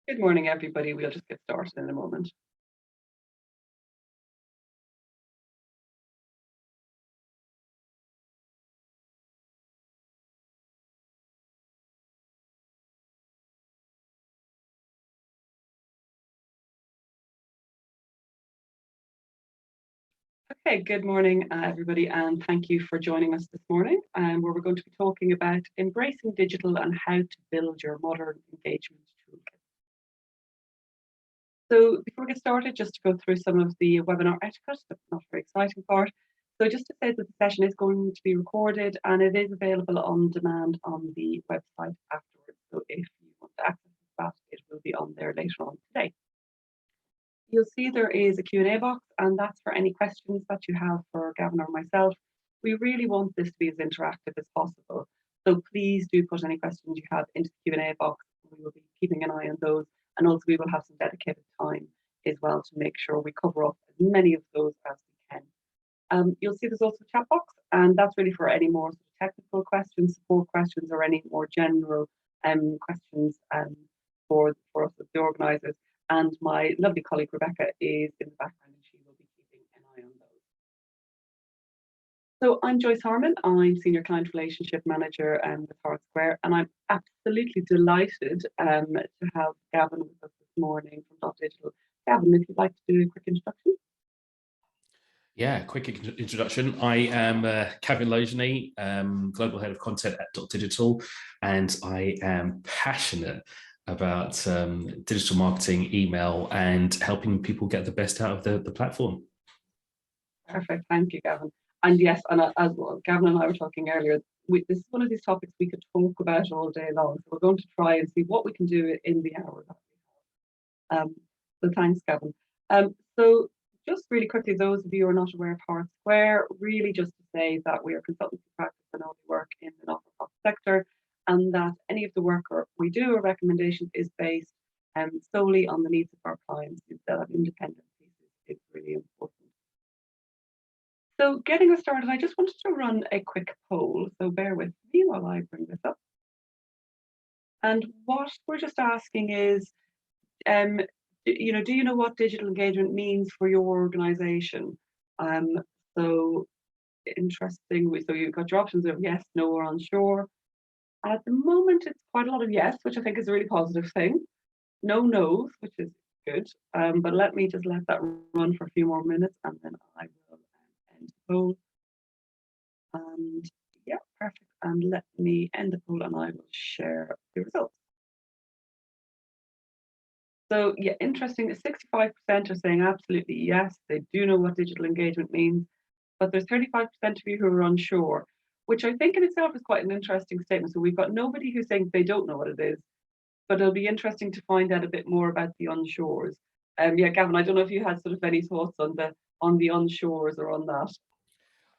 Good morning, everybody. We'll just get started in a moment. Okay, good morning, everybody, and thank you for joining us this morning, where we're going to be talking about embracing digital and how to build your modern engagement toolkit. So before we get started, just to go through some of the webinar etiquette, the not very exciting part. So just to say that the session is going to be recorded and it is available on demand on the website afterwards. So if you want to access that, it will be on there later on today. You'll see there is a Q&A box, and that's for any questions that you have for Gavin or myself. We really want this to be as interactive as possible. So please do put any questions you have into the Q&A box. We will be keeping an eye on those. And also we will have some dedicated time as well to make sure we cover up as many of those as we can. You'll see there's also a chat box, and that's really for any more technical questions, support questions, or any more general questions for us as the organisers. And my lovely colleague Rebecca is in the background and she will be keeping an eye on those. So I'm Joyce Harmon. I'm Senior Client Relationship Manager with Hart Square, and I'm absolutely delighted to have Gavin with us this morning from dotdigital. Gavin, if you'd like to do a quick introduction. Yeah, quick introduction. I am Gavin Laugenie, Global Head of Content at dotdigital, and I am passionate about digital marketing, email, and helping people get the best out of the platform. Perfect, thank you, Gavin. And yes, and as well, Gavin and I were talking earlier, this is one of these topics we could talk about all day long. So we're going to try and see what we can do in the hour that we have. So thanks, Gavin. So just really quickly, those of you who are not aware of Hart Square, really just to say that we are consultancy practice and only work in the not-for-profit sector, and that any of the work we do or recommendations is based solely on the needs of our clients instead of independent pieces. It's really important. So getting us started, I just wanted to run a quick poll, so bear with me while I bring this up. And what we're just asking is, do you know what digital engagement means for your organization? So interesting, so you've got your options of yes, no, or unsure. At the moment, it's quite a lot of yes, which I think is a really positive thing. No no's, which is good. But let me just let that run for a few more minutes, and then I will end the poll. And yeah, perfect. And let me end the poll, and I will share the results. So yeah, interesting. 65% are saying absolutely yes, they do know what digital engagement means, but there's 35% of you who are unsure, which I think in itself is quite an interesting statement. So we've got nobody who's saying they don't know what it is, but it'll be interesting to find out a bit more about the unshores. Yeah, Gavin, I don't know if you had sort of any thoughts on the unshores or on that.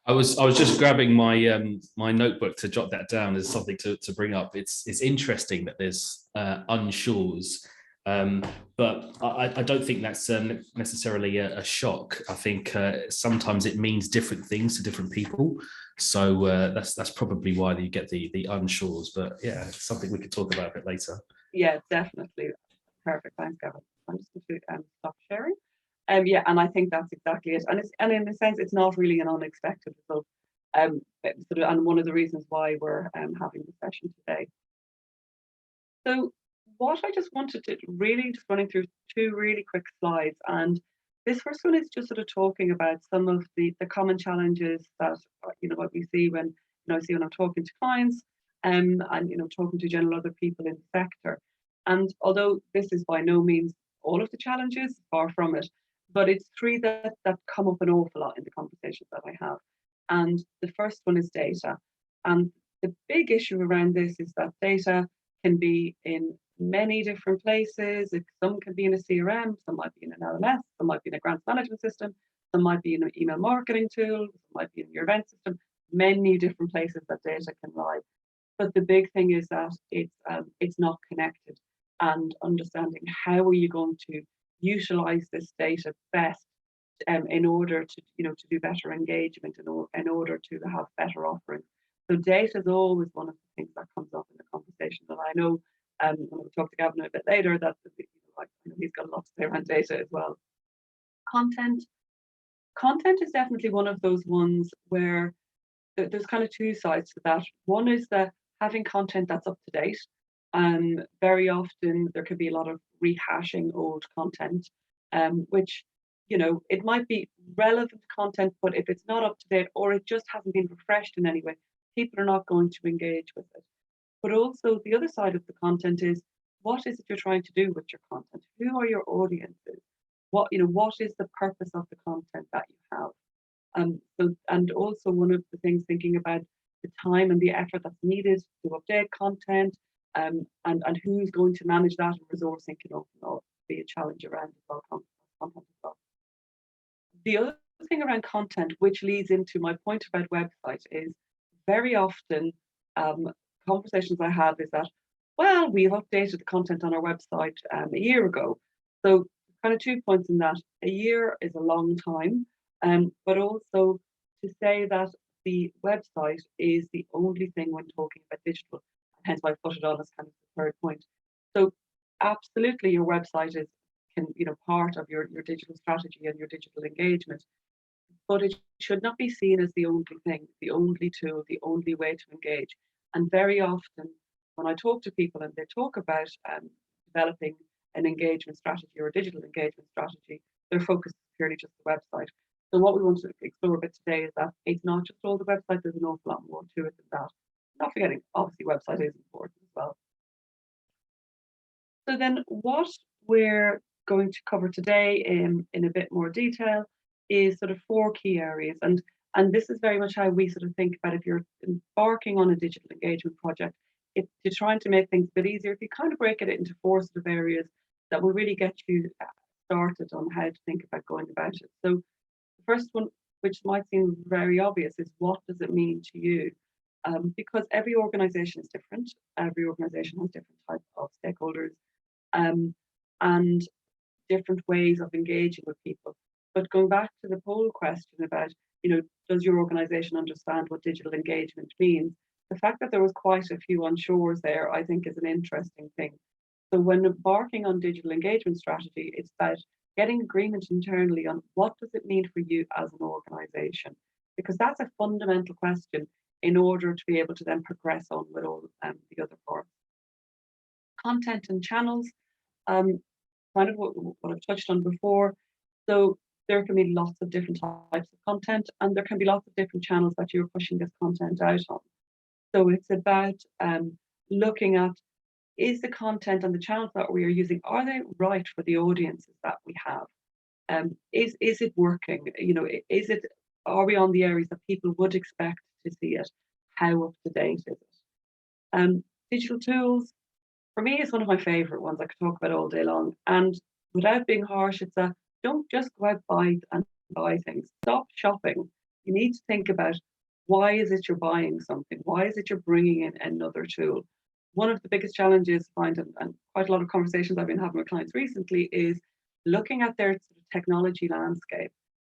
I was just grabbing my my notebook to jot that down as something to bring up. It's interesting that there's unshores. But I don't think that's necessarily a shock. I think sometimes it means different things to different people. So that's probably why you get the unshores. But yeah, it's something we could talk about a bit later. Yeah, definitely. Perfect. Thanks, Gavin. I'm just going to stop sharing. Yeah, and I think that's exactly it. And in a sense, it's not really an unexpected result. And one of the reasons why we're having the session today. So what I just wanted to really just running through two really quick slides, and this first one is just sort of talking about some of the common challenges that what we see when when I'm talking to clients and talking to general other people in the sector. And although this is by no means all of the challenges, far from it, but it's three that come up an awful lot in the conversations that I have. And the first one is data. And the big issue around this is that data can be in many different places. Some can be in a CRM, some might be in an LMS, some might be in a grants management system, some might be in an email marketing tool, some might be in your event system, many different places that data can lie. But the big thing is that it's not connected, and understanding how are you going to utilize this data best in order to to do better engagement, in order to have better offerings. So data is always one of the things that comes up in the conversation, and I know when we'll talk to Gavin a bit later that he's got a lot to say around data as well. Content is definitely one of those ones where there's kind of two sides to that. One is that having content that's up to date. Very often there could be a lot of rehashing old content, which, you know, it might be relevant content, but if it's not up to date or it just hasn't been refreshed in any way, people are not going to engage with it. But also the other side of the content is, what is it you're trying to do with your content? Who are your audiences? What is the purpose of the content that you have? And also one of the things, thinking about the time and the effort that's needed to update content, and who's going to manage that, and resourcing can often be a challenge around content as well. The other thing around content, which leads into my point about website, is very often conversations I have is that, well, we've updated the content on our website a year ago. So kind of 2 points in that. A year is a long time, but also to say that the website is the only thing when talking about digital, hence why I put it on as kind of the third point. So absolutely your website is part of your digital strategy and your digital engagement, but it should not be seen as the only thing, the only tool, the only way to engage. And very often when I talk to people and they talk about developing an engagement strategy or a digital engagement strategy, their focus is purely just the website. So what we want to explore a bit today is that it's not just all the website, there's an awful lot more to it than that. Not forgetting, obviously, website is important as well. So then what we're going to cover today in a bit more detail is sort of 4 key areas. And this is very much how we sort of think about, if you're embarking on a digital engagement project, if you're trying to make things a bit easier, if you kind of break it into 4 sort of areas that will really get you started on how to think about going about it. So the first one, which might seem very obvious, is what does it mean to you? Because every organization is different. Every organization has different types of stakeholders and different ways of engaging with people. But going back to the poll question about, does your organization understand what digital engagement means? The fact that there was quite a few unsures there, I think, is an interesting thing. So when embarking on digital engagement strategy, it's about getting agreement internally on what does it mean for you as an organization, because that's a fundamental question in order to be able to then progress on with all the other parts. Content and channels, kind of what I've touched on before. So there can be lots of different types of content, and there can be lots of different channels that you're pushing this content out on. So it's about looking at, is the content and the channels that we are using, are they right for the audiences that we have? Is it working? Are we on the areas that people would expect to see it? How up to date is it? Digital tools, for me, is one of my favorite ones. I could talk about all day long. And without being harsh, it's don't just go out and buy things. Stop shopping. You need to think about, why is it you're buying something? Why is it you're bringing in another tool? One of the biggest challenges I find, and quite a lot of conversations I've been having with clients recently, is looking at their sort of technology landscape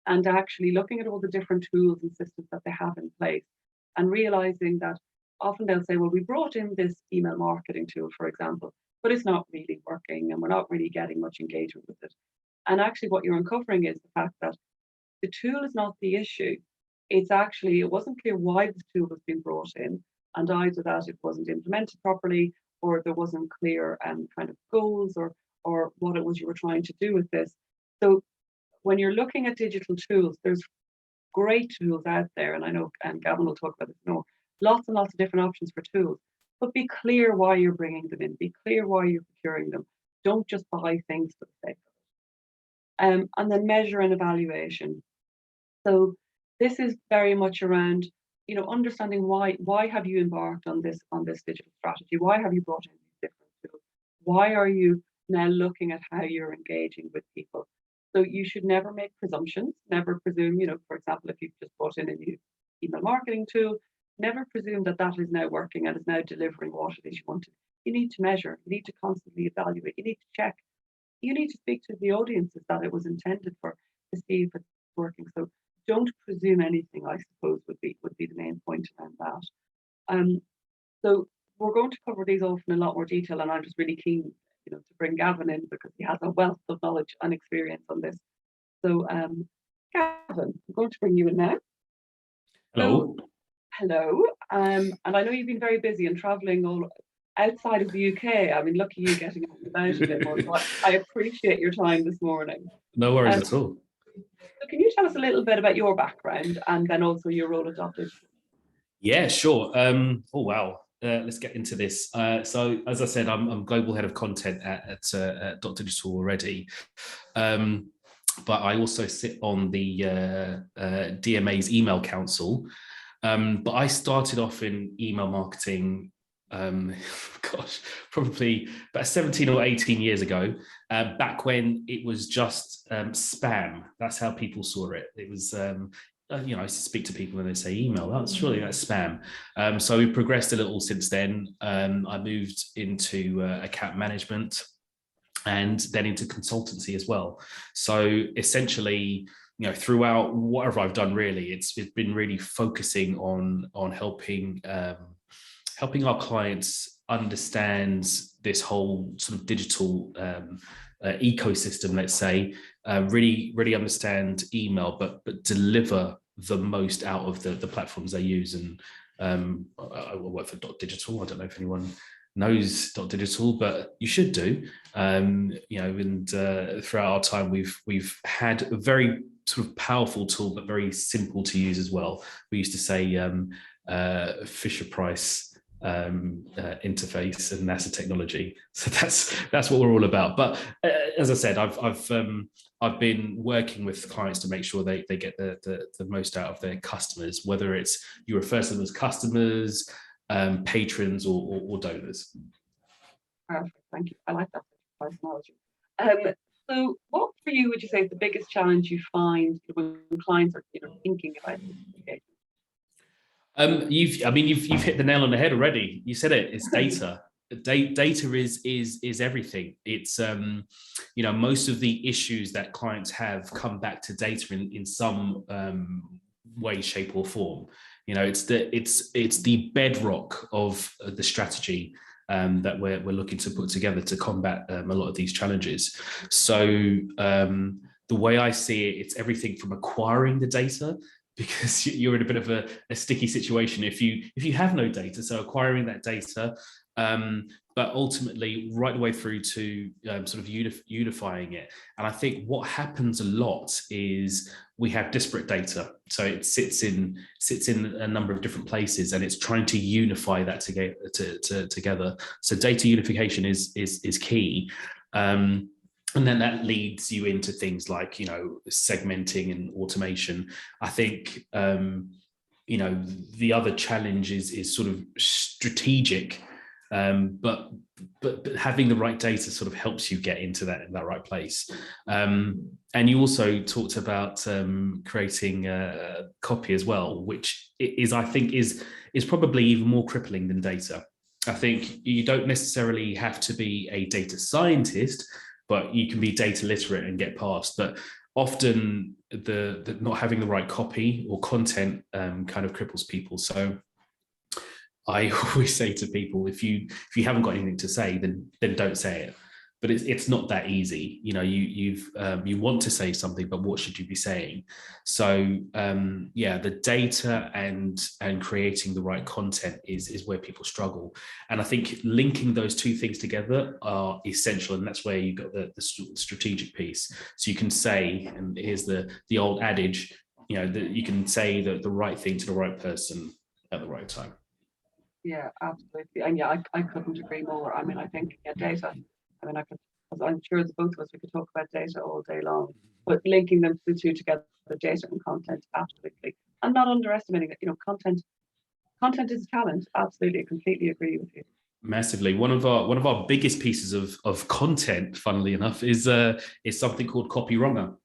and actually looking at all the different tools and systems that they have in place, and realizing that often they'll say, well, we brought in this email marketing tool, for example, but it's not really working and we're not really getting much engagement with it. And actually what you're uncovering is the fact that the tool is not the issue. It's actually, it wasn't clear why this tool was being brought in, and either that it wasn't implemented properly, or there wasn't clear kind of goals or what it was you were trying to do with this. So when you're looking at digital tools, there's great tools out there, and I know Gavin will talk about this more, lots and lots of different options for tools, but be clear why you're bringing them in, be clear why you're procuring them. Don't just buy things for the sake of it. And then measure and evaluation. So this is very much around, understanding why have you embarked on this digital strategy? Why have you brought in these different tools? Why are you now looking at how you're engaging with people? So you should never make presumptions, never presume, for example, if you've just brought in a new email marketing tool, never presume that that is now working and is now delivering what it is you wanted. You need to measure, you need to constantly evaluate, you need to check, you need to speak to the audiences that it was intended for to see if it's working. So don't presume anything, I suppose, would be the main point around that. So we're going to cover these off in a lot more detail, and I'm just really keen to bring Gavin in because he has a wealth of knowledge and experience on this. So, Gavin, I'm going to bring you in now. Hello. So, hello. And I know you've been very busy and traveling all outside of the UK. I mean, lucky you getting out and about a bit more. So I appreciate your time this morning. No worries at all. So can you tell us a little bit about your background and then also your role at dotdigital? Yeah, sure. Oh, wow. Let's get into this. So, as I said, I'm global head of content at dotdigital already. But I also sit on the DMA's email council. But I started off in email marketing, gosh, probably about 17 or 18 years ago, back when it was just spam. That's how people saw it. It was, I used to speak to people and they say email, surely that's spam. So we progressed a little since then. I moved into account management and then into consultancy as well. So essentially, throughout whatever I've done, really, it's been really focusing on helping our clients understand this whole sort of digital ecosystem, let's say, really understand email, but deliver the most out of the platforms they use. And I work for dotdigital. I don't know if anyone knows dotdigital, but you should do. And throughout our time, we've had a very sort of powerful tool, but very simple to use as well. We used to say Fisher Price interface, and that's a technology. So that's what we're all about. But as I said, I've been working with clients to make sure they get the most out of their customers, whether it's you refer to them as customers, patrons, or donors. Perfect, thank you. I like that personality. So what for you would you say is the biggest challenge you find when clients are thinking about this? You've hit the nail on the head already. You said it. It's data. Data is everything. It's most of the issues that clients have come back to data in some way, shape, or form. It's the bedrock of the strategy that we're looking to put together to combat a lot of these challenges. So the way I see it, it's everything from acquiring the data, because you're in a bit of a sticky situation if you have no data. So acquiring that data, but ultimately right the way through to sort of unifying it. And I think what happens a lot is we have disparate data. So it sits in a number of different places, and it's trying to unify that together. So data unification is key. And then that leads you into things like, segmenting and automation. I think, the other challenge is sort of strategic, but having the right data sort of helps you get into that right place. And you also talked about creating copy as well, which I think is probably even more crippling than data. I think you don't necessarily have to be a data scientist, but you can be data literate and get past. But often the not having the right copy or content kind of cripples people. So I always say to people, if you haven't got anything to say, then don't say it. But it's not that easy. You want to say something, but what should you be saying? So the data and creating the right content is where people struggle. And I think linking those two things together are essential, and that's where you got the strategic piece. So you can say, and here's the old adage, that you can say the right thing to the right person at the right time. Yeah, absolutely. And yeah, I couldn't agree more. I mean, I think data. I mean, I'm sure the both of us, we could talk about data all day long, but linking them the two together, the data and content, absolutely. And not underestimating it, content is a challenge. Absolutely, completely agree with you. Massively. One of our biggest pieces of content, funnily enough, is something called Copyrunga.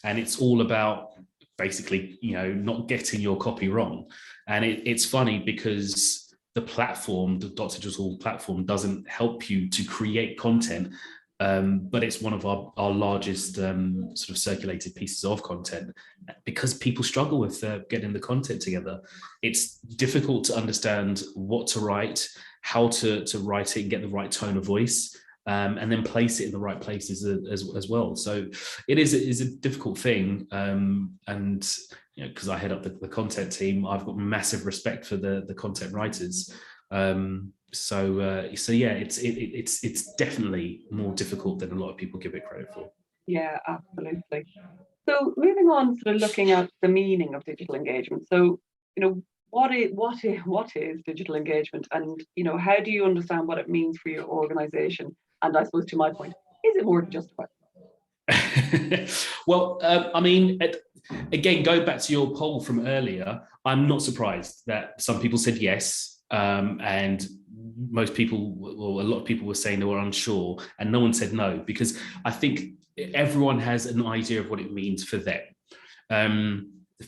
And it's all about basically, not getting your copy wrong. And it's funny because the dotdigital platform doesn't help you to create content, but it's one of our largest sort of circulated pieces of content, because people struggle with getting the content together. It's difficult to understand what to write, how to write it and get the right tone of voice. and then place it in the right places as well. So it is a difficult thing, and because I head up the content team, I've got massive respect for the content writers. So yeah, it's definitely more difficult than a lot of people give it credit for. Yeah, absolutely. So moving on, sort of looking at the meaning of digital engagement. So, what is digital engagement, and how do you understand what it means for your organization? And I suppose, to my point, is it more than just about? Well, I mean, again, going back to your poll from earlier, I'm not surprised that some people said yes, and most people, well, a lot of people were saying they were unsure, and no one said no, because I think everyone has an idea of what it means for them.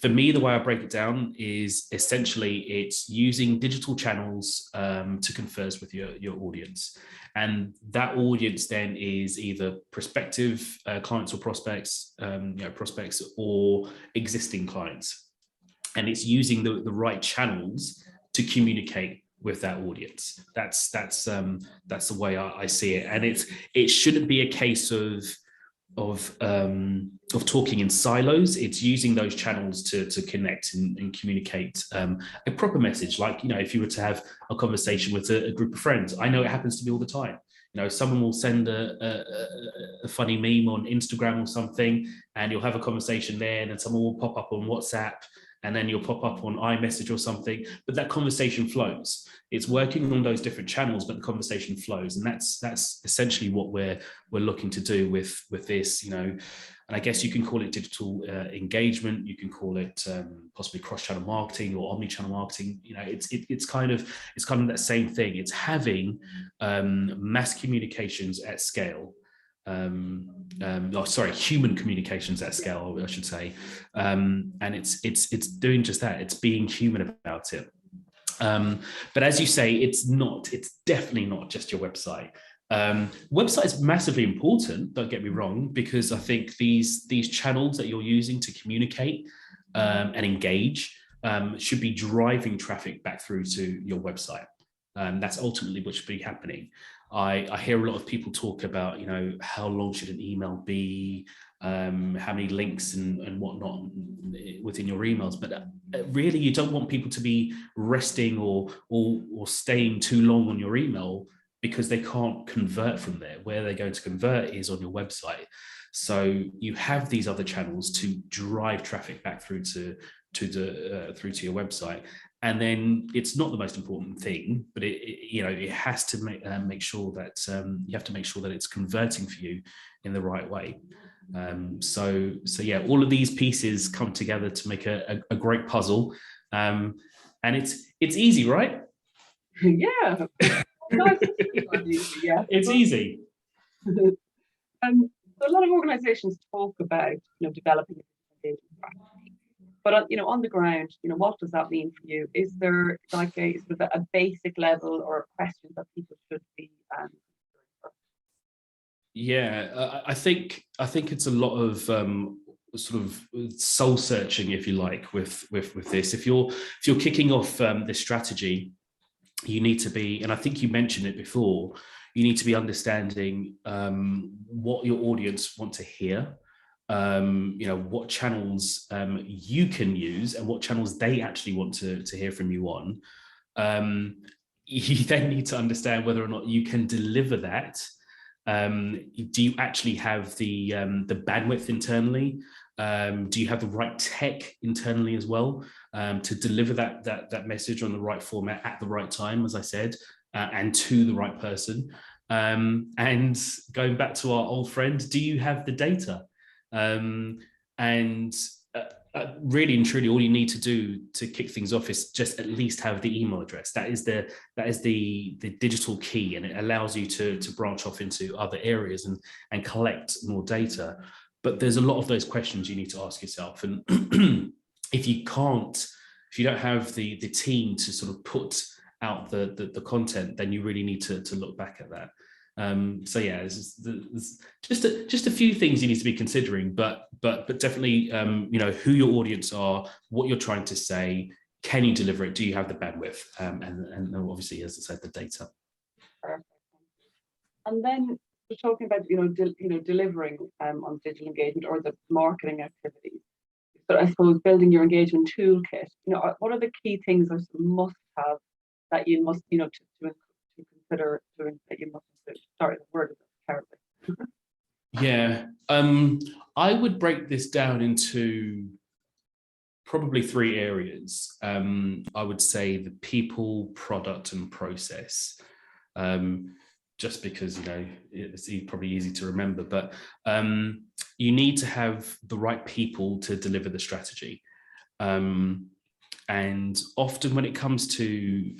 For me, the way I break it down is essentially it's using digital channels to converse with your audience. And that audience then is either prospective clients or prospects, prospects or existing clients. And it's using the right channels to communicate with that audience. That's the way I see it. And it shouldn't be a case of talking in silos. It's using those channels to connect and communicate a proper message. Like, if you were to have a conversation with a group of friends, I know it happens to me all the time. Someone will send a funny meme on Instagram or something, and you'll have a conversation there, and then someone will pop up on WhatsApp, and then you'll pop up on iMessage or something, but that conversation flows. It's working on those different channels, but the conversation flows. And that's essentially what we're looking to do with this, and I guess you can call it digital engagement, you can call it possibly cross-channel marketing or omni-channel marketing. It's kind of that same thing. It's having mass communications at scale. Human communications at scale, I should say, and it's doing just that. It's being human about it. But as you say, it's definitely not just your website. Website is massively important, don't get me wrong, because I think these channels that you're using to communicate and engage should be driving traffic back through to your website. That's ultimately what should be happening. I hear a lot of people talk about, how long should an email be, how many links and whatnot within your emails, but really you don't want people to be resting or staying too long on your email because they can't convert from there. Where they're going to convert is on your website. So you have these other channels to drive traffic back through to your website. And then it's not the most important thing, but it has to make sure that you have to make sure that it's converting for you in the right way. So yeah, all of these pieces come together to make a great puzzle, and it's easy, right? Yeah. Yeah, it's easy. So a lot of organizations talk about developing a engagement strategy, but on the ground, what does that mean for you? Is there like a sort of a basic level or a question that people should be Yeah, I think it's a lot of sort of soul searching, if you like, with this. If you're kicking off this strategy, you need to be, and I think you mentioned it before, you need to be understanding what your audience want to hear, what channels you can use and what channels they actually want to hear from you on. You then need to understand whether or not you can deliver that. Do you actually have the bandwidth internally? Do you have the right tech internally as well to deliver that message on the right format at the right time, as I said, and to the right person? And going back to our old friend, do you have the data? Really and truly, all you need to do to kick things off is just at least have the email address. That is the digital key, and it allows you to branch off into other areas and collect more data. But there's a lot of those questions you need to ask yourself, and if you don't have the team to sort of put out the content, then you really need to look back at that. So yeah, there's just a few things you need to be considering, but definitely who your audience are, what you're trying to say, can you deliver it, do you have the bandwidth, and obviously, as I said, the data. Perfect. And then just talking about delivering on digital engagement or the marketing activities. But I suppose building your engagement toolkit. What are the key things or must have that you must to consider doing that you must do? Sorry, the word is terrible. Yeah, I would break this down into probably 3 areas. I would say the people, product, and process. Just because it's probably easy to remember, but you need to have the right people to deliver the strategy. And often when it comes to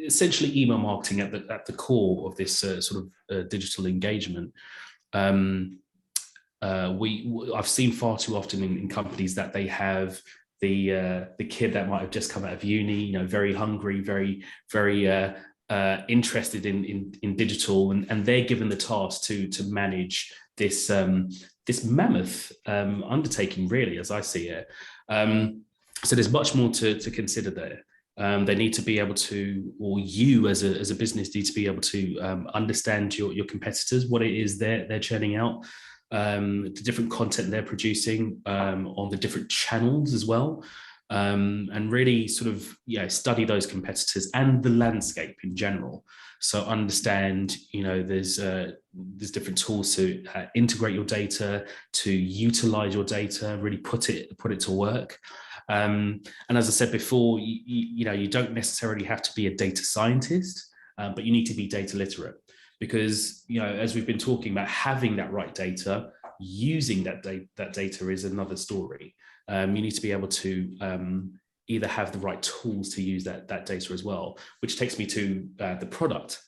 essentially email marketing at the core of this sort of digital engagement, I've seen far too often in companies that they have the kid that might have just come out of uni, very hungry, very interested in digital, and they're given the task to manage this this mammoth undertaking, really, as I see it. So there's much more to consider there. They need to be able to, or you as a business need to be able to understand your competitors, what it is they're churning out, the different content they're producing on the different channels as well, and really sort of study those competitors and the landscape in general. So understand, there's different tools to integrate your data, to utilize your data, really put it to work. And as I said before, you don't necessarily have to be a data scientist, but you need to be data literate, because as we've been talking about, having that right data, using that data is another story. You need to be able to either have the right tools to use that data as well, which takes me to the product.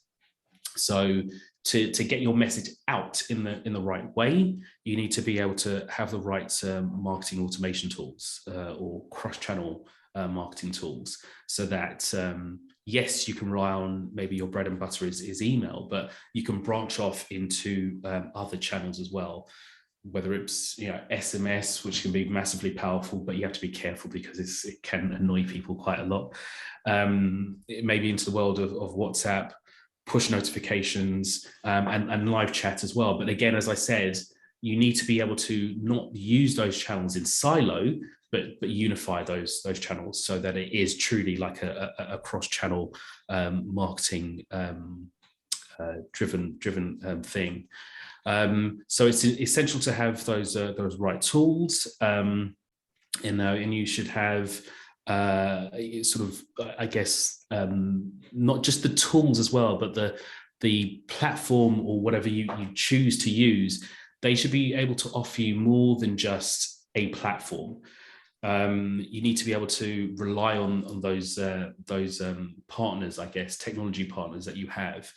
So to get your message out in the right way, you need to be able to have the right marketing automation tools or cross-channel marketing tools, so that yes, you can rely on, maybe your bread and butter is email, but you can branch off into other channels as well, whether it's SMS, which can be massively powerful, but you have to be careful because it can annoy people quite a lot. It may be into the world of WhatsApp, push notifications, and live chat as well. But again, as I said, you need to be able to not use those channels in silo, but unify those channels so that it is truly like a cross-channel marketing driven thing. So it's essential to have those right tools, and you should have sort of, I guess, not just the tools as well, but the platform or whatever you choose to use. They should be able to offer you more than just a platform. You need to be able to rely on those partners, I guess, technology partners that you have.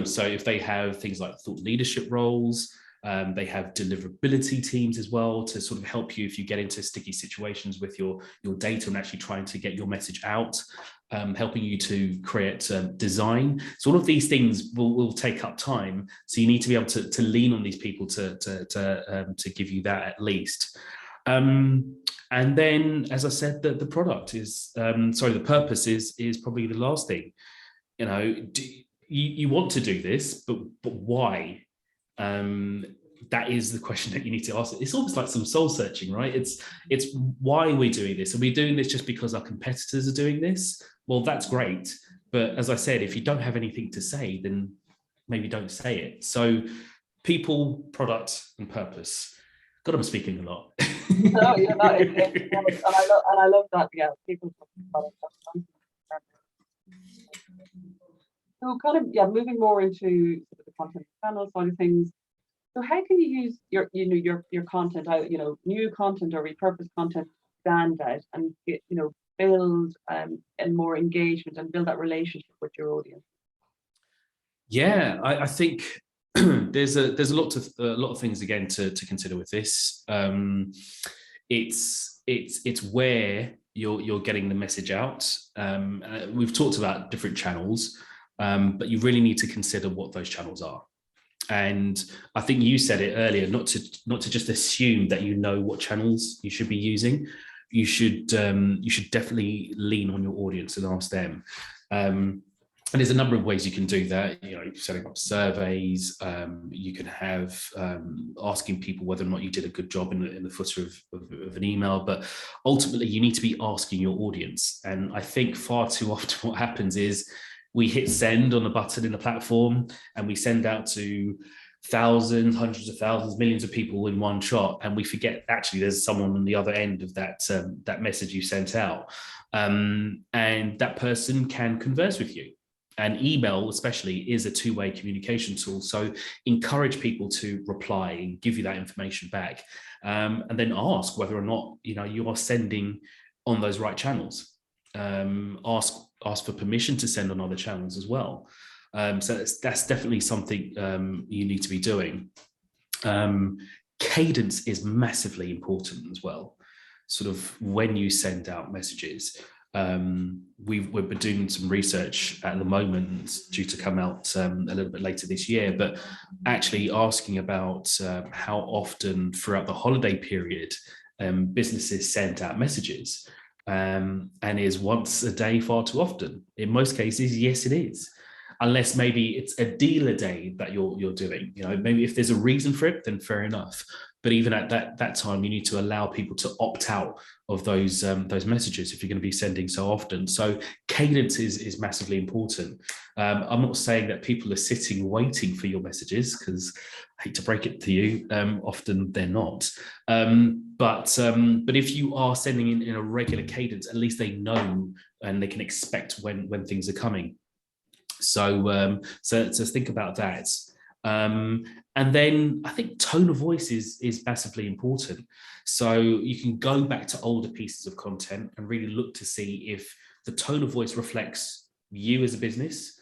So if they have things like thought leadership roles, they have deliverability teams as well to sort of help you if you get into sticky situations with your data and actually trying to get your message out, helping you to create design. So all of these things will take up time. So you need to be able to lean on these people to give you that at least. And then, as I said, the product is, the purpose is probably the last thing. You want to do this, but why? That is the question that you need to ask. It's almost like some soul searching, right? It's why we're doing this. Are we doing this just because our competitors are doing this? Well, that's great. But as I said, if you don't have anything to say, then maybe don't say it. So people, product, and purpose. God, I'm speaking a lot. No, you're not. And I love that. Yeah, people, product. So kind of, moving more into sort of the content channel side of things. So how can you use your content out, new content or repurposed content stand out and build and more engagement and build that relationship with your audience? Yeah, I think there's a lot of things again to consider with this. It's where you're getting the message out. We've talked about different channels, but you really need to consider what those channels are. And I think you said it earlier, not to just assume that you know what channels you should be using. You should definitely lean on your audience and ask them. And there's a number of ways you can do that. You know, setting up surveys. You can have asking people whether or not you did a good job in the footer of an email. But ultimately, you need to be asking your audience. And I think far too often what happens is we hit send on the button in the platform, and we send out to thousands, hundreds of thousands, millions of people in one shot, and we forget actually there's someone on the other end of that message you sent out, and that person can converse with you. And email especially is a two-way communication tool. So encourage people to reply and give you that information back, and then ask whether or not you are sending on those right channels. Ask for permission to send on other channels as well. So that's definitely something you need to be doing. Cadence is massively important as well. Sort of when you send out messages. We've been doing some research at the moment, due to come out a little bit later this year, but actually asking about how often throughout the holiday period businesses send out messages, and is once a day far too often? In most cases, yes, it is. Unless maybe it's a dealer day that you're doing, maybe if there's a reason for it, then fair enough. But even at that time, you need to allow people to opt out of those messages if you're going to be sending so often. So cadence is massively important. I'm not saying that people are sitting waiting for your messages, because I hate to break it to you, often they're not. But if you are sending in a regular cadence, at least they know and they can expect when things are coming. So think about that. And then I think tone of voice is massively important. So you can go back to older pieces of content and really look to see if the tone of voice reflects you as a business,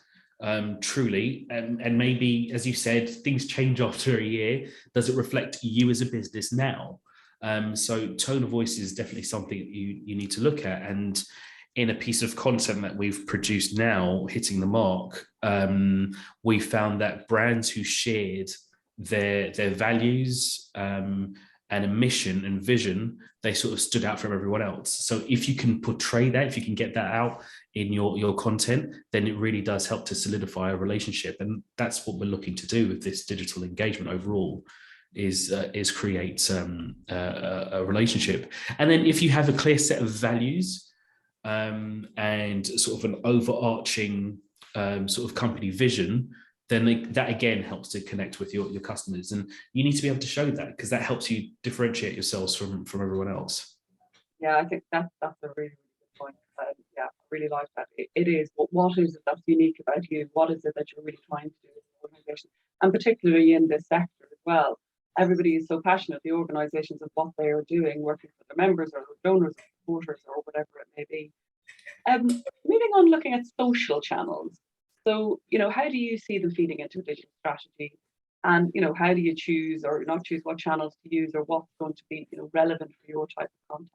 truly. And maybe, as you said, things change after a year. Does it reflect you as a business now? So tone of voice is definitely something that you need to look at. And in a piece of content that we've produced now, Hitting the Mark, we found that brands who shared their values and a mission and vision, they sort of stood out from everyone else. So if you can portray that, if you can get that out in your content, then it really does help to solidify a relationship. And that's what we're looking to do with this digital engagement overall, is create a relationship. And then if you have a clear set of values, and sort of an overarching sort of company vision, then that again helps to connect with your customers. And you need to be able to show that, because that helps you differentiate yourselves from everyone else. Yeah, I think that's a really, really good point. Yeah, I really like that. It is, what is it that's unique about you? What is it that you're really trying to do as an organization? And particularly in this sector as well. Everybody is so passionate, the organizations, of what they are doing, working for their members or their donors or supporters or whatever it may be. Moving on, looking at social channels. So, how do you see them feeding into a digital strategy? And, how do you choose or not choose what channels to use, or what's going to be, relevant for your type of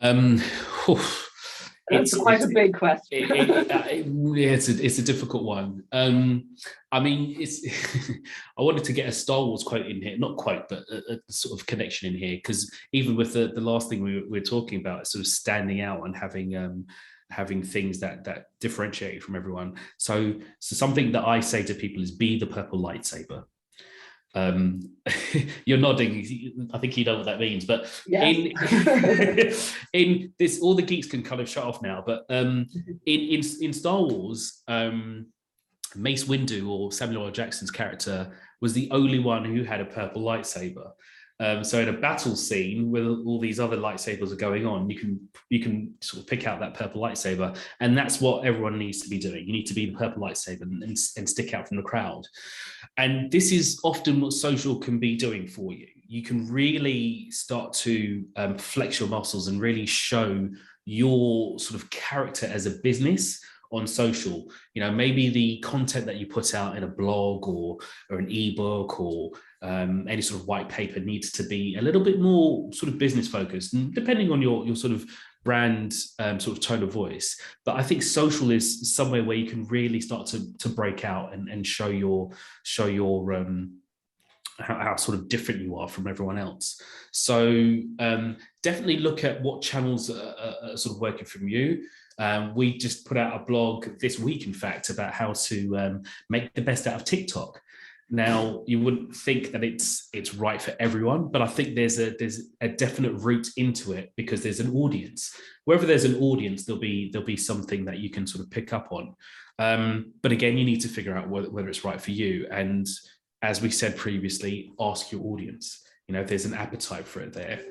content? It's quite a big question. It's a difficult one. I mean, I wanted to get a Star Wars quote in here, not quite, but a sort of connection in here, because even with the last thing we were talking about, sort of standing out and having things that differentiate you from everyone. So something that I say to people is, be the purple lightsaber. You're nodding, I think you know what that means, but yes. in this, all the geeks can kind of shut off now, but in Star Wars, Mace Windu, or Samuel L. Jackson's character, was the only one who had a purple lightsaber. So in a battle scene where all these other lightsabers are going on, you can sort of pick out that purple lightsaber, and that's what everyone needs to be doing. You need to be the purple lightsaber and stick out from the crowd. And this is often what social can be doing for you. You can really start to flex your muscles and really show your sort of character as a business on social. Maybe the content that you put out in a blog or an ebook or any sort of white paper needs to be a little bit more sort of business focused, and depending on your sort of brand sort of tone of voice. But I think social is somewhere where you can really start to break out and show your how sort of different you are from everyone else. So definitely look at what channels are sort of working from you. We just put out a blog this week, in fact, about how to make the best out of TikTok. Now, you wouldn't think that it's right for everyone, but I think there's a definite route into it because there's an audience. Wherever there's an audience, there'll be something that you can sort of pick up on. But again, you need to figure out whether it's right for you. And as we said previously, ask your audience. If there's an appetite for it there,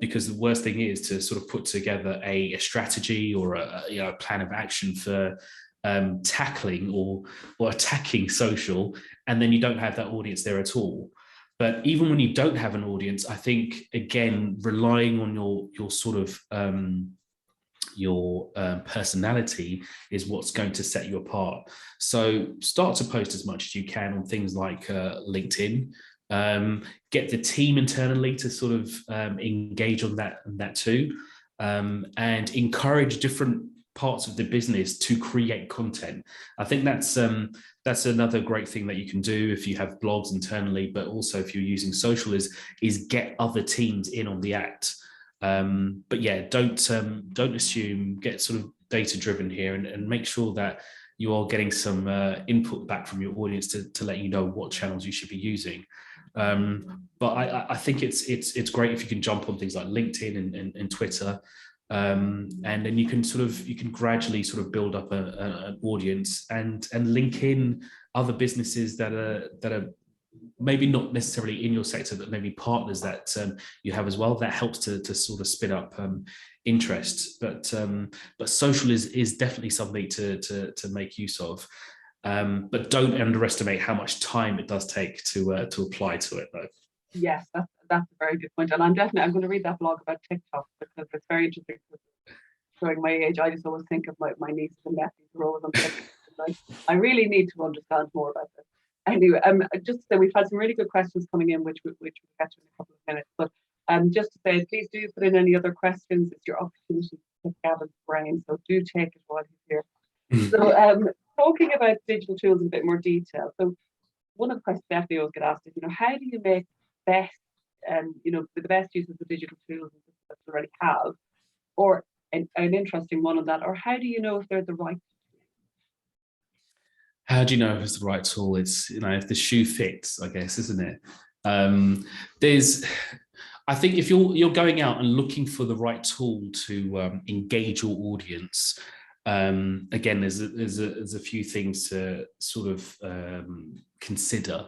because the worst thing is to sort of put together a strategy or a plan of action for tackling or attacking social, and then you don't have that audience there at all. But even when you don't have an audience, I think, again, relying on your sort of personality is what's going to set you apart. So start to post as much as you can on things like LinkedIn. Get the team internally to sort of engage on that too, and encourage different parts of the business to create content. I think that's another great thing that you can do if you have blogs internally, but also if you're using social is get other teams in on the act. But yeah, don't assume, get sort of data driven here, and make sure that you are getting some input back from your audience to let you know what channels you should be using. But I think it's great if you can jump on things like LinkedIn and Twitter, and then you can gradually sort of build up an audience and link in other businesses that are maybe not necessarily in your sector, but maybe partners that you have as well. That helps to sort of spin up interest. But social is definitely something to make use of. But don't underestimate how much time it does take to apply to it, though. Yes, that's a very good point. And I'm going to read that blog about TikTok because it's very interesting. Showing my age, I just always think of my nieces and nephews who are always on TikTok. Like, I really need to understand more about this. Anyway, just to say, we've had some really good questions coming in, which we'll get to in a couple of minutes. But just to say, please do put in any other questions. It's your opportunity to pick Gavin's brain, so do take it while he's here. So, talking about digital tools in a bit more detail. So, one of the questions definitely always get asked is, how do you make best, the best use of the digital tools that you already have, or an interesting one on that, or how do you know if they're the right? How do you know if it's the right tool? It's, if the shoe fits, I guess, isn't it? I think if you're going out and looking for the right tool to engage your audience, again, there's a few things to sort of consider.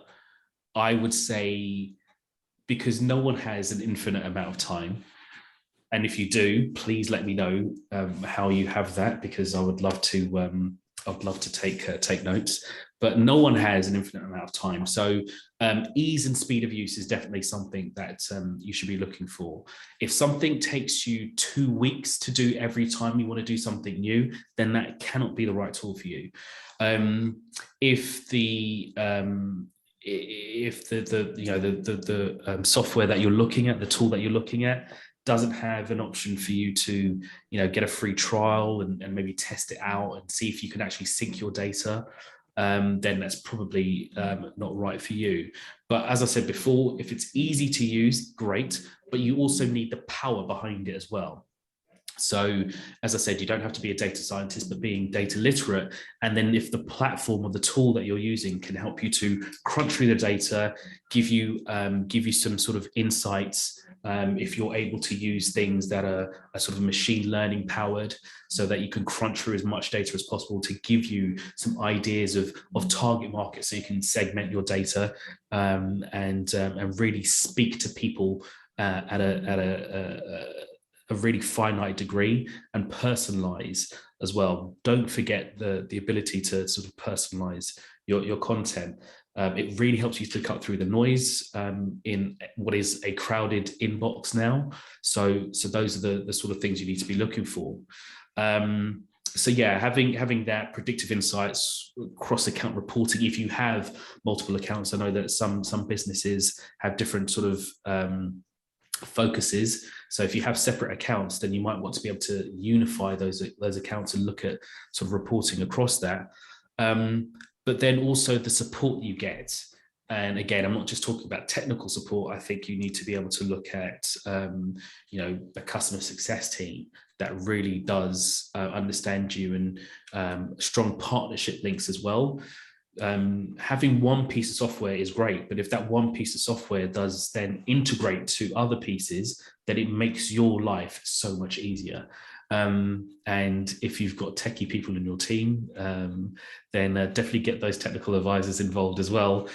I would say, because no one has an infinite amount of time, and if you do, please let me know how you have that, because I would love to. I'd love to take notes, but no one has an infinite amount of time. So ease and speed of use is definitely something that you should be looking for. If something takes you 2 weeks to do every time you want to do something new, then that cannot be the right tool for you. If the software that you're looking at, the tool that you're looking at, doesn't have an option for you to get a free trial and maybe test it out and see if you can actually sync your data, then that's probably not right for you. But as I said before, if it's easy to use, great, but you also need the power behind it as well. So as I said, you don't have to be a data scientist, but being data literate. And then if the platform or the tool that you're using can help you to crunch through the data, give you some sort of insights, if you're able to use things that are sort of machine learning powered, so that you can crunch through as much data as possible to give you some ideas of target markets, so you can segment your data and really speak to people at a really finite degree, and personalize as well. Don't forget the ability to sort of personalize your content. It really helps you to cut through the noise in what is a crowded inbox now. So those are the sort of things you need to be looking for. So yeah, having that predictive insights, cross-account reporting. If you have multiple accounts, I know that some businesses have different sort of focuses. So if you have separate accounts, then you might want to be able to unify those accounts and look at sort of reporting across that. But then also the support you get. And again, I'm not just talking about technical support. I think you need to be able to look at, a customer success team, that really does understand you, and strong partnership links as well. Having one piece of software is great, but if that one piece of software does then integrate to other pieces, then it makes your life so much easier. And if you've got techie people in your team, then definitely get those technical advisors involved as well,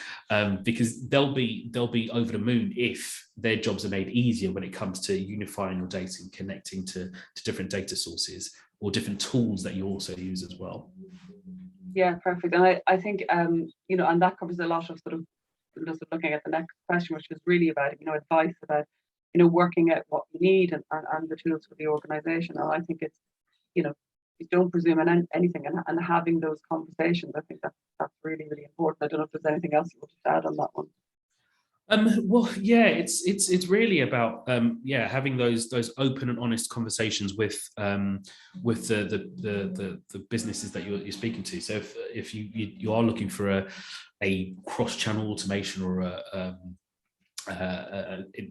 because they'll be over the moon if their jobs are made easier when it comes to unifying your data and connecting to different data sources or different tools that you also use as well. Yeah, perfect. And I think, you know, and that covers a lot of sort of just looking at the next question, which is really about, you know, advice about, you know, working out what you need and the tools for the organization. And I think it's, you know, you don't presume on anything, and having those conversations, I think that's really, really important. I don't know if there's anything else you want to add on that one. Well, yeah, it's really about having those open and honest conversations with the businesses that you're speaking to. So if you are looking for a cross-channel automation or a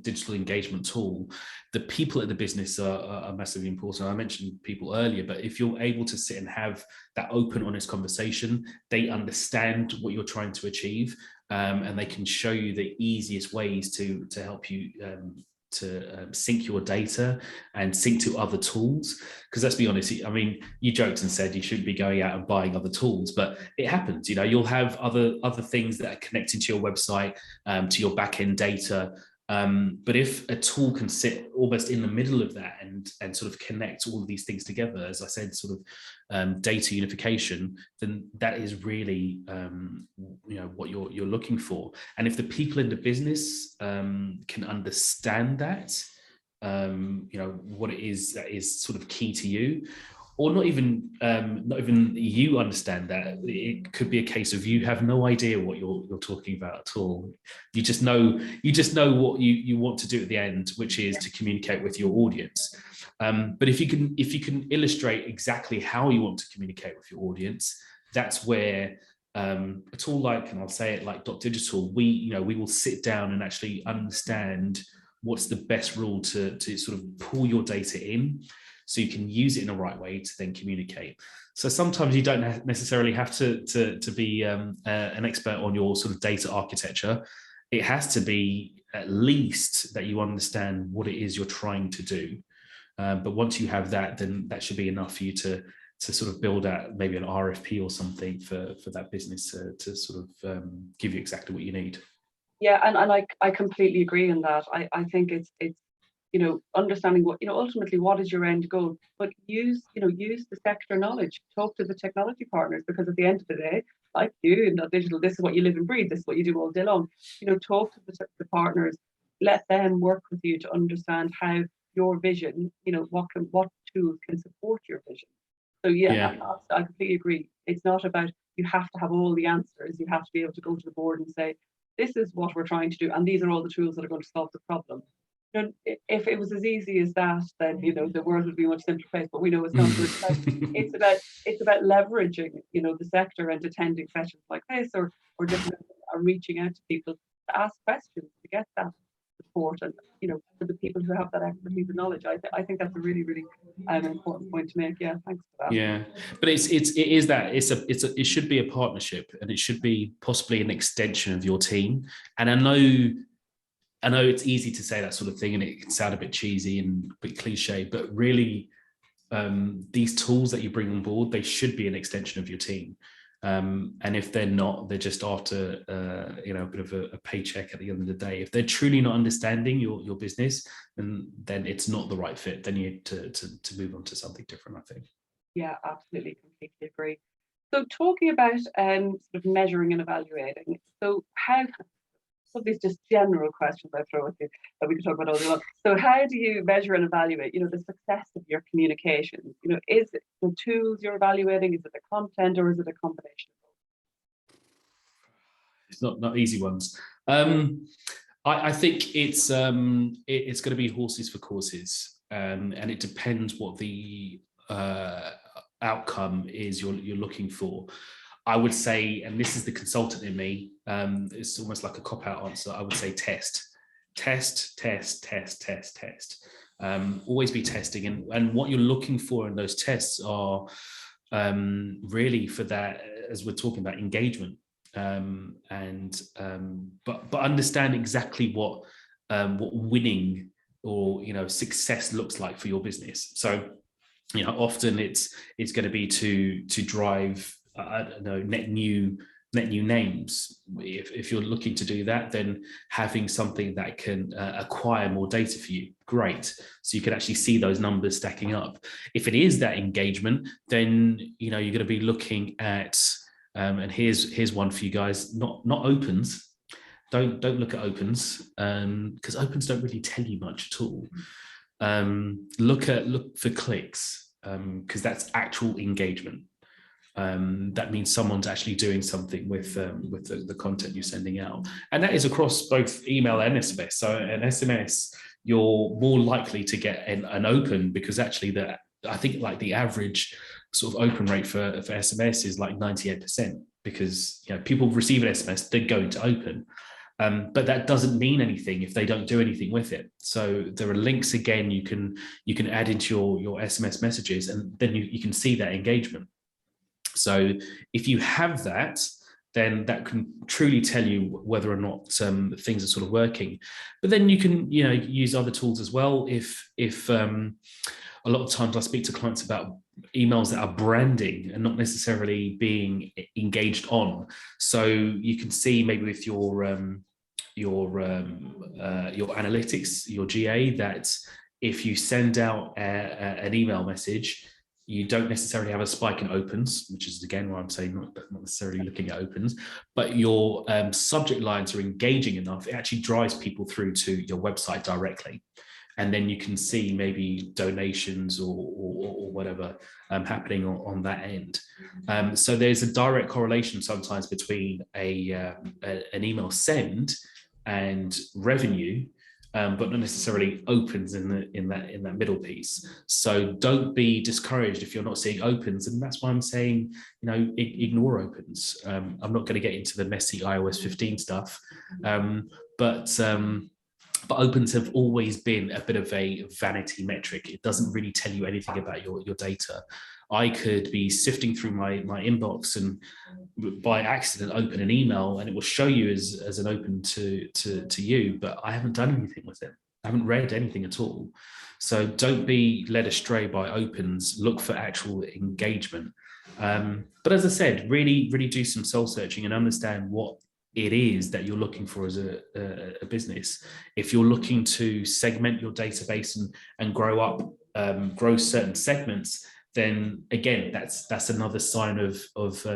digital engagement tool, the people at the business are massively important. I mentioned people earlier, but if you're able to sit and have that open, honest conversation, they understand what you're trying to achieve, and they can show you the easiest ways to help you sync your data and sync to other tools. Because let's be honest, I mean, you joked and said you shouldn't be going out and buying other tools, but it happens. You know, you'll have other things that are connecting to your website, to your back-end data. But if a tool can sit almost in the middle of that and sort of connect all of these things together, as I said, sort of data unification, then that is really you know, what you're looking for. And if the people in the business can understand that, you know, what it is that is sort of key to you, or not even you understand that, it could be a case of you have no idea what you're talking about at all. You just know what you want to do at the end, which is to communicate with your audience. But if you can illustrate exactly how you want to communicate with your audience, that's where a tool like, and I'll say it like dotdigital, we will sit down and actually understand what's the best rule to sort of pull your data in, so you can use it in the right way to then communicate. So sometimes you don't necessarily have to be an expert on your sort of data architecture. It has to be at least that you understand what it is you're trying to do. But once you have that, then that should be enough for you to sort of build out maybe an RFP or something for that business to sort of give you exactly what you need. Yeah, and I completely agree in that. I think it's you know, understanding what, you know, ultimately what is your end goal, but use the sector knowledge, talk to the technology partners, because at the end of the day, like you in digital, this is what you live and breathe, this is what you do all day long. You know, talk to the partners, let them work with you to understand how your vision, you know, what tools can support your vision. So yeah. I completely agree. It's not about you have to have all the answers. You have to be able to go to the board and say, this is what we're trying to do, and these are all the tools that are going to solve the problem. You know, if it was as easy as that, then, you know, the world would be a much simpler place. But we know it's not. It's about leveraging, you know, the sector and attending sessions like this, or reaching out to people to ask questions to get that support, and, you know, for the people who have that expertise and knowledge. I think that's a really, really important point to make. Yeah, thanks for that. Yeah, but it should be a partnership, and it should be possibly an extension of your team. And I know it's easy to say that sort of thing, and it can sound a bit cheesy and a bit cliche, but really, these tools that you bring on board, they should be an extension of your team. And if they're not, they're just after you know, a bit of a paycheck at the end of the day. If they're truly not understanding your business, then it's not the right fit. Then you need to move on to something different, I think. Yeah, absolutely, completely agree. So talking about sort of measuring and evaluating, so how, so these just general questions I throw at you that we could talk about all day long. So how do you measure and evaluate, you know, the success of your communications? You know, is it the tools you're evaluating? Is it the content, or is it a combination? It's not easy ones. I think it's going to be horses for courses, and it depends what the outcome is you're looking for. I would say, and this is the consultant in me, it's almost like a cop-out answer. I would say test. Always be testing, and what you're looking for in those tests are really for that, as we're talking about, engagement, but understand exactly what winning or success looks like for your business. So often it's going to be to drive I don't know net new names. If you're looking to do that, then having something that can acquire more data for you, great, so you can actually see those numbers stacking up. If it is that engagement, then you're going to be looking at and here's one for you guys, not opens. Don't look at opens, because opens don't really tell you much at all. Look for clicks, because that's actual engagement. That means someone's actually doing something with the content you're sending out, and that is across both email and SMS. So an SMS, you're more likely to get an open, because actually I think like the average sort of open rate for SMS is like 98%, because people receive an SMS, they're going to open. But that doesn't mean anything if they don't do anything with it. So there are links again you can add into your SMS messages, and then you can see that engagement. So if you have that, then that can truly tell you whether or not things are sort of working. But then you can use other tools as well. If a lot of times I speak to clients about emails that are branding and not necessarily being engaged on. So you can see maybe with your analytics, your GA, that if you send out an email message, you don't necessarily have a spike in opens, which is again why I'm saying not necessarily looking at opens, but your subject lines are engaging enough, it actually drives people through to your website directly. And then you can see maybe donations or whatever happening on that end. So there's a direct correlation sometimes between an email send and revenue, but not necessarily opens in that middle piece. So don't be discouraged if you're not seeing opens, and that's why I'm saying ignore opens. I'm not going to get into the messy iOS 15 stuff, but opens have always been a bit of a vanity metric. It doesn't really tell you anything about your data. I could be sifting through my inbox and by accident open an email, and it will show you as an open to you, but I haven't done anything with it. I haven't read anything at all. So don't be led astray by opens. Look for actual engagement. But as I said, really do some soul searching and understand what it is that you're looking for as a business. If you're looking to segment your database and grow certain segments, then again, that's another sign of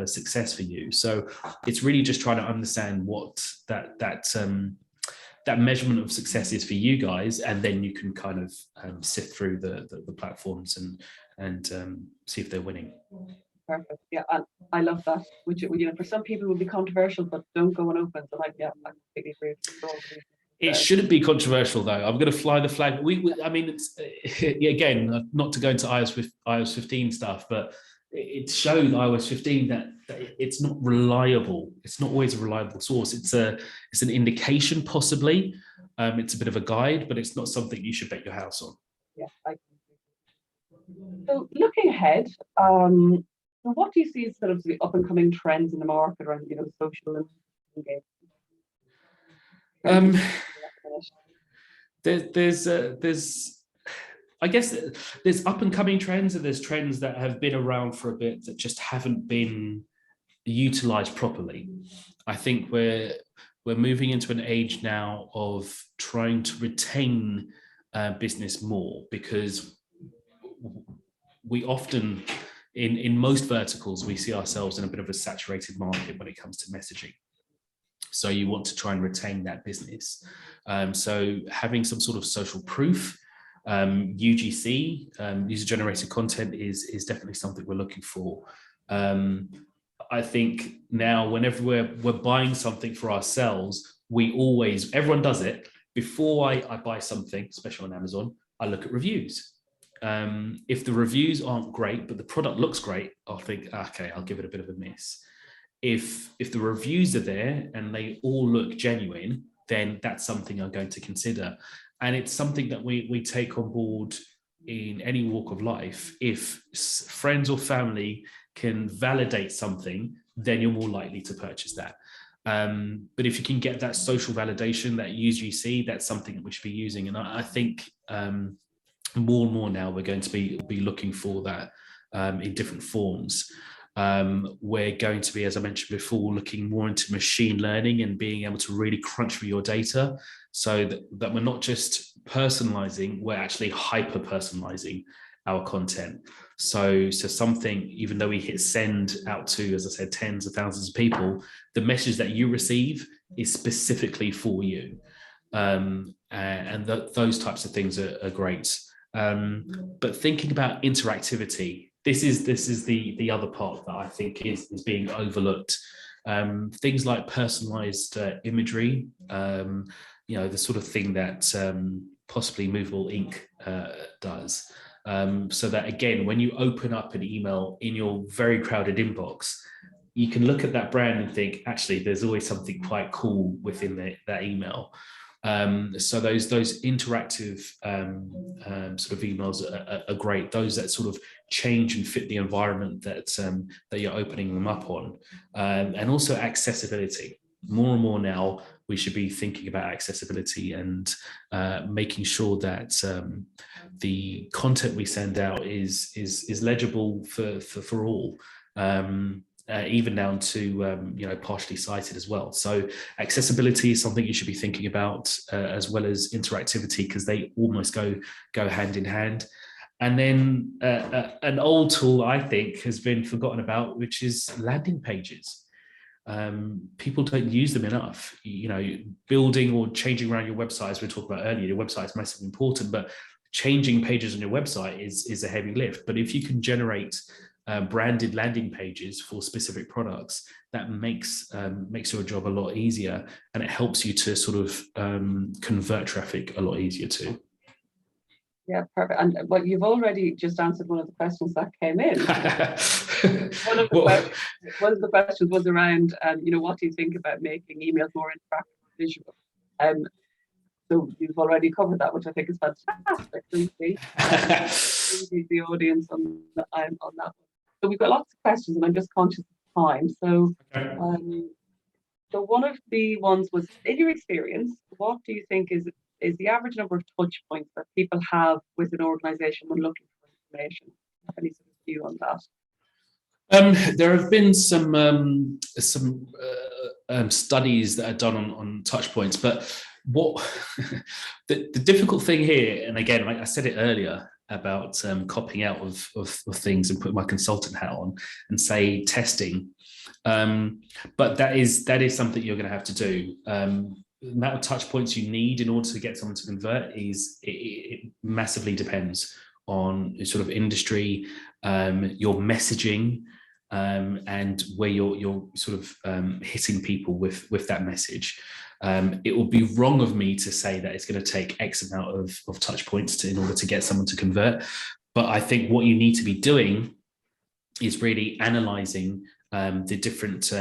success for you. So it's really just trying to understand what that measurement of success is for you guys, and then you can kind of sift through the platforms and see if they're winning. Perfect. Yeah, I love that. Which for some people will be controversial, but don't go and open. So I completely agree. It shouldn't be controversial, though. I'm going to fly the flag. I mean, it's again, not to go into iOS 15 stuff, but it showed iOS 15 that it's not reliable. It's not always a reliable source. It's an indication, possibly. It's a bit of a guide, but it's not something you should bet your house on. Yeah. So looking ahead, what do you see as sort of the up and coming trends in the market around social engagement? There's I guess there's up and coming trends, and there's trends that have been around for a bit that just haven't been utilized properly. I think we're moving into an age now of trying to retain business more, because we often in most verticals we see ourselves in a bit of a saturated market when it comes to messaging. So you want to try and retain that business. So having some sort of social proof, UGC, user-generated content is definitely something we're looking for. I think now whenever we're buying something for ourselves, everyone does it. Before I buy something, especially on Amazon, I look at reviews. If the reviews aren't great, but the product looks great, I'll think, okay, I'll give it a bit of a miss. If the reviews are there and they all look genuine, then that's something I'm going to consider. And it's something that we take on board in any walk of life. If friends or family can validate something, then you're more likely to purchase that. But if you can get that social validation, that UGC, that's something that we should be using. And I think more and more now we're going to be looking for that in different forms. We're going to be, as I mentioned before, looking more into machine learning and being able to really crunch through your data, so that we're not just personalizing, we're actually hyper personalizing our content. So something, even though we hit send out to, as I said, tens of thousands of people, the message that you receive is specifically for you. Those types of things are great. But thinking about interactivity, this is the other part that I think is being overlooked. Things like personalized imagery, the sort of thing that possibly movable ink does. So that, again, when you open up an email in your very crowded inbox, you can look at that brand and think, actually, there's always something quite cool within that email. So those interactive sort of emails are great. Those that sort of change and fit the environment that you're opening them up on, and also accessibility. More and more now, we should be thinking about accessibility and making sure that the content we send out is legible for all. Even down to partially sighted as well. So accessibility is something you should be thinking about, as well as interactivity, because they almost go hand in hand. And then an old tool, I think, has been forgotten about, which is landing pages. People don't use them enough. Building or changing around your website, as we talked about earlier, your website is massively important, but changing pages on your website is a heavy lift. But if you can generate branded landing pages for specific products, that makes your job a lot easier, and it helps you to sort of convert traffic a lot easier too. Yeah, perfect. And well, you've already just answered one of the questions that came in. One of the questions was around, what do you think about making emails more interactive and visual? So you've already covered that, which I think is fantastic. Thank you. The audience on that one. So we've got lots of questions, and I'm just conscious of time. So, so one of the ones was, in your experience, what do you think is the average number of touch points that people have with an organisation when looking for information? Have any sort of view on that? There have been some studies that are done on touch points, but what the difficult thing here, and again, like I said it earlier about copying out of things and putting my consultant hat on and say testing, but that is something you're going to have to do. The amount of touch points you need in order to get someone to convert it massively depends on sort of industry, your messaging, and where you're sort of hitting people with that message. It would be wrong of me to say that it's going to take X amount of touch points in order to get someone to convert. But I think what you need to be doing is really analyzing the different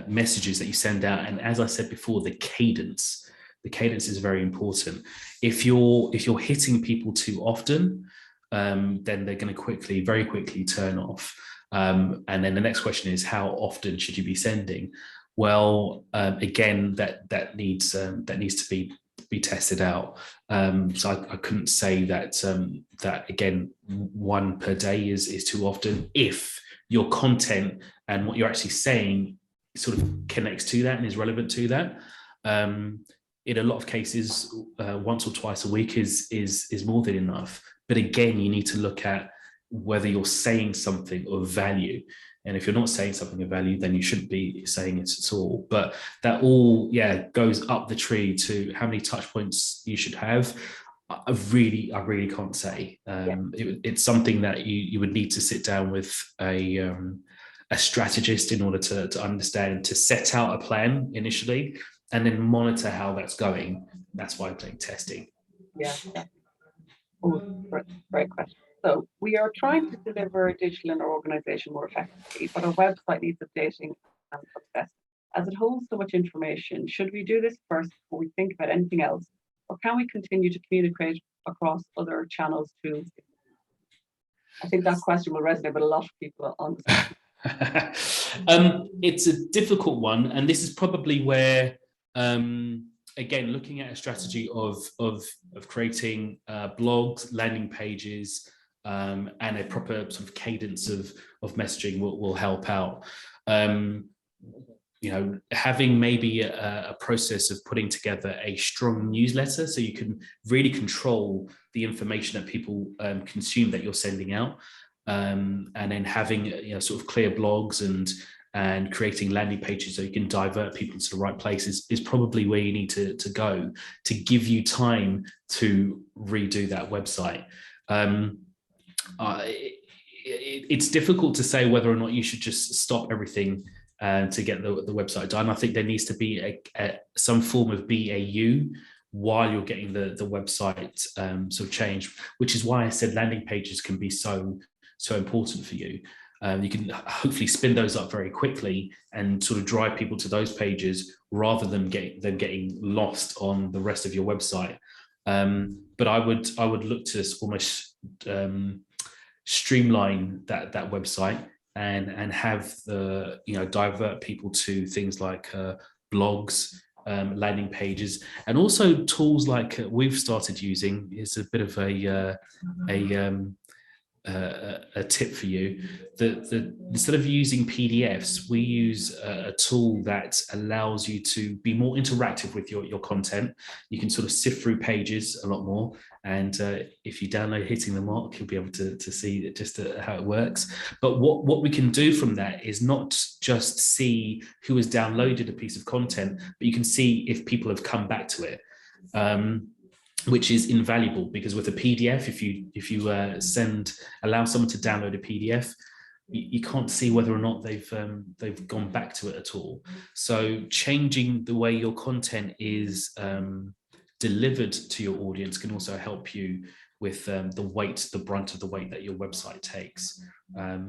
messages that you send out. And as I said before, the cadence is very important. If you're hitting people too often, then they're going to very quickly turn off. And then the next question is, how often should you be sending? Well, again, that needs to be tested out. So I couldn't say that again, one per day is too often. If your content and what you're actually saying sort of connects to that and is relevant to that, in a lot of cases, once or twice a week is more than enough. But again, you need to look at whether you're saying something of value. And if you're not saying something of value, then you shouldn't be saying it at all. But that all, goes up the tree to how many touch points you should have. I really can't say. It's something that you would need to sit down with a strategist in order to understand, to set out a plan initially, and then monitor how that's going. That's why I'm doing testing. Yeah. Oh, great question. So we are trying to deliver digital in our organisation more effectively, but our website needs updating and obsessed. As it holds so much information, should we do this first before we think about anything else? or can we continue to communicate across other channels too? I think that question will resonate with a lot of people on the It's a difficult one, and this is probably where, again, looking at a strategy of creating blogs, landing pages, and a proper sort of cadence of messaging will help out. You know, having maybe a process of putting together a strong newsletter, so you can really control the information that people consume that you're sending out, and then having, you know, sort of clear blogs and creating landing pages so you can divert people to the right places is probably where you need to go to give you time to redo that website. It's difficult to say whether or not you should just stop everything to get the website done. I think there needs to be some form of BAU while you're getting the website sort of changed, which is why I said landing pages can be so important for you. You can hopefully spin those up very quickly and sort of drive people to those pages rather than getting lost on the rest of your website. But I would look to almost streamline that website and have the, you know, divert people to things like blogs, landing pages, and also tools like we've started using. Is a bit of a tip for you. Instead of using PDFs, we use a tool that allows you to be more interactive with your content. You can sort of sift through pages a lot more, and if you download Hitting the Mark, you'll be able to see just how it works. But what we can do from that is not just see who has downloaded a piece of content, but you can see if people have come back to it. Which is invaluable, because with a PDF, if you allow someone to download a PDF, you can't see whether or not they've gone back to it at all. So changing the way your content is delivered to your audience can also help you with the brunt of the weight that your website takes.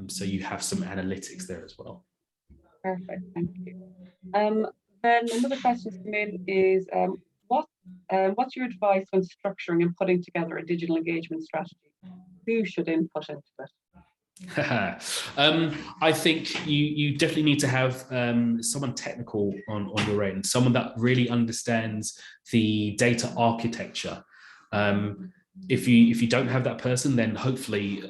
So you have some analytics there as well. Perfect, thank you. Then another question come in is, what's your advice when structuring and putting together a digital engagement strategy? Who should input into it? I think you definitely need to have someone technical on your end, someone that really understands the data architecture. If you don't have that person, then hopefully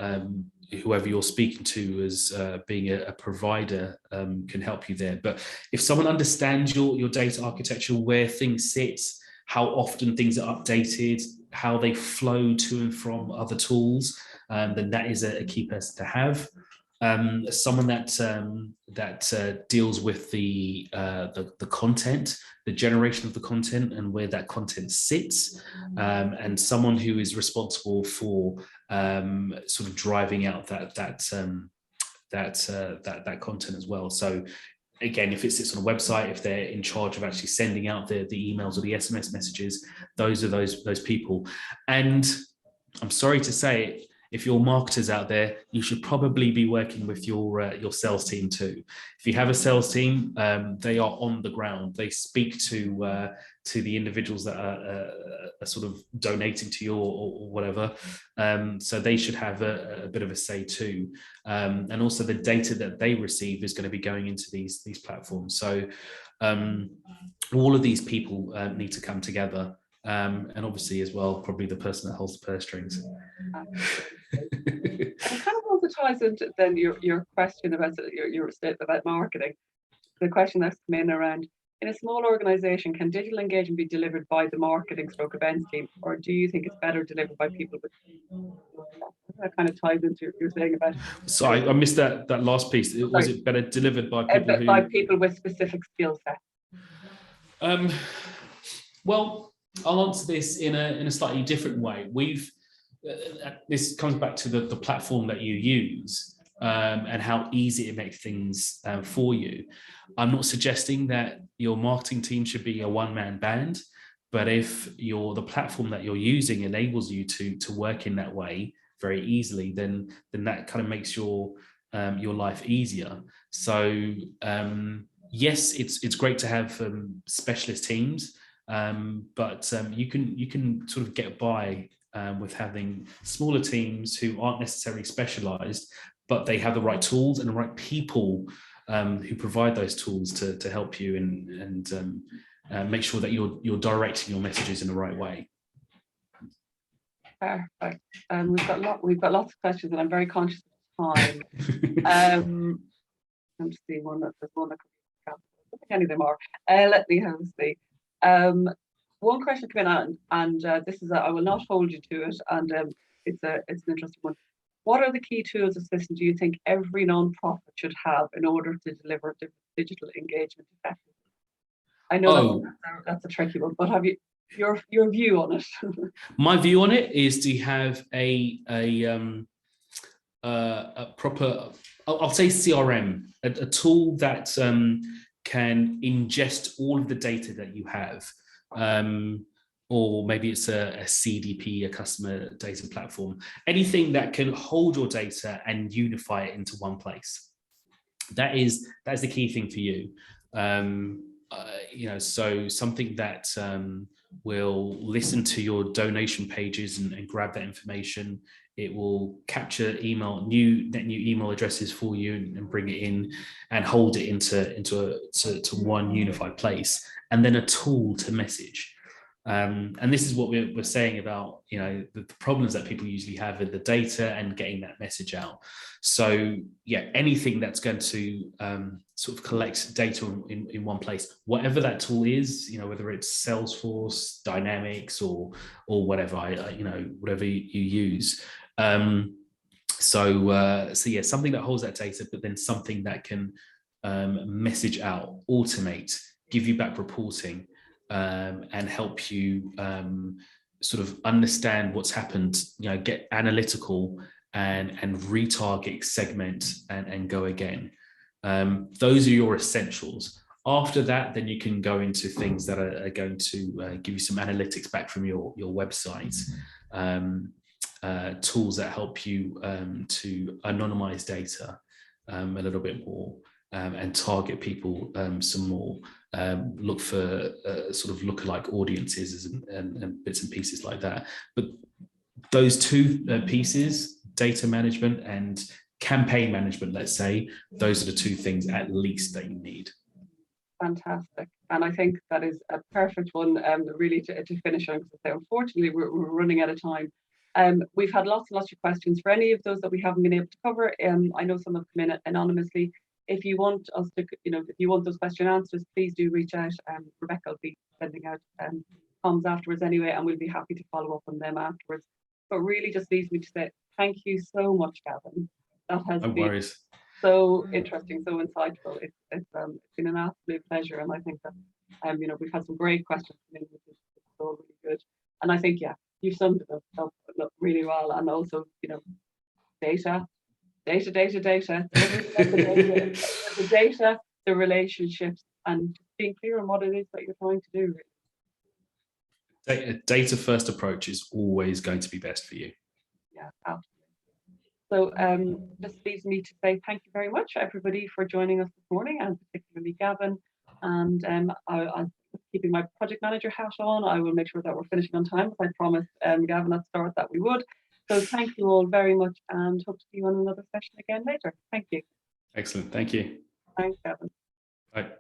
whoever you're speaking to as being a provider can help you there. But if someone understands your data architecture, where things sit, how often things are updated, how they flow to and from other tools, then that is a key person to have. Someone that deals with the content, the generation of the content, and where that content sits, and someone who is responsible for sort of driving out that content as well. So again, if it sits on a website, if they're in charge of actually sending out the emails or the SMS messages, those are those people. And I'm sorry to say, if you're marketers out there, you should probably be working with your sales team too. If you have a sales team, they are on the ground. They speak to the individuals that are sort of donating to you or whatever. So they should have a bit of a say too. And also the data that they receive is going to be going into these platforms. So all of these people need to come together. And obviously as well, probably the person that holds the purse strings. And it kind of also ties into then your question about your statement about marketing. The question that's come in around, in a small organization, can digital engagement be delivered by the marketing stroke events team, or do you think it's better delivered by people with that kind of ties into your saying about? Sorry, I missed that last piece. Was it better delivered by people by people with specific skill sets? Well, I'll answer this in a slightly different way. This comes back to the platform that you use and how easy it makes things for you. I'm not suggesting that your marketing team should be a one-man band, but if the platform that you're using enables you to work in that way very easily, then that kind of makes your life easier. So yes, it's great to have specialist teams. but you can sort of get by with having smaller teams who aren't necessarily specialized, but they have the right tools and the right people who provide those tools to help you and make sure that you're directing your messages in the right way. Perfect. We've got lots of questions, and I'm very conscious of time. I'm just seeing one there's one that could be. I don't think any of them are. Let me have a see. One question came in, and this is I will not hold you to it, and it's an interesting one. What are the key tools or systems do you think every non-profit should have in order to deliver digital engagement effectively? I know that's a tricky one, but have you your view on it? My view on it is to have a proper, I'll say CRM, a tool that can ingest all of the data that you have. Or maybe it's a CDP, a customer data platform, anything that can hold your data and unify it into one place. That is the key thing for you. So something that will listen to your donation pages and grab that information. It will capture net new email addresses for you and bring it in and hold it into one unified place, and then a tool to message. And this is what we're saying about, the problems that people usually have with the data and getting that message out. So yeah, anything that's going to sort of collect data in one place, whatever that tool is, whether it's Salesforce, Dynamics, or whatever, whatever you use. So yeah, something that holds that data, but then something that can message out, automate, give you back reporting, and help you sort of understand what's happened, get analytical and retarget, segment, and go again. Those are your essentials. After that, then you can go into things that are going to give you some analytics back from your website, tools that help you to anonymize data a little bit more, and target people some more. Look for sort of lookalike audiences and bits and pieces like that. But those two pieces, data management and campaign management, let's say, those are the two things at least that you need. Fantastic. And I think that is a perfect one really to finish on, because unfortunately we're running out of time. We've had lots and lots of questions. For any of those that we haven't been able to cover, I know some have come in anonymously. If you want us to, if you want those question answers, please do reach out. Rebecca will be sending out comms afterwards anyway, and we'll be happy to follow up on them afterwards. But really just leaves me to say thank you so much, Gavin. That has been so interesting, so insightful. It's been an absolute pleasure, and I think that we've had some great questions coming in, which is all really good. And I think you've summed it up really well, and also data, the data, the relationships, and being clear on what it is that you're trying to do. A data first approach is always going to be best for you. Yeah, absolutely. So this leaves me to say thank you very much, everybody, for joining us this morning, and particularly Gavin. And I'm keeping my project manager hat on. I will make sure that we're finishing on time, because I promised Gavin at the start that we would. So thank you all very much, and hope to see you on another session again later. Thank you. Excellent. Thank you. Thanks, Gavin. Bye.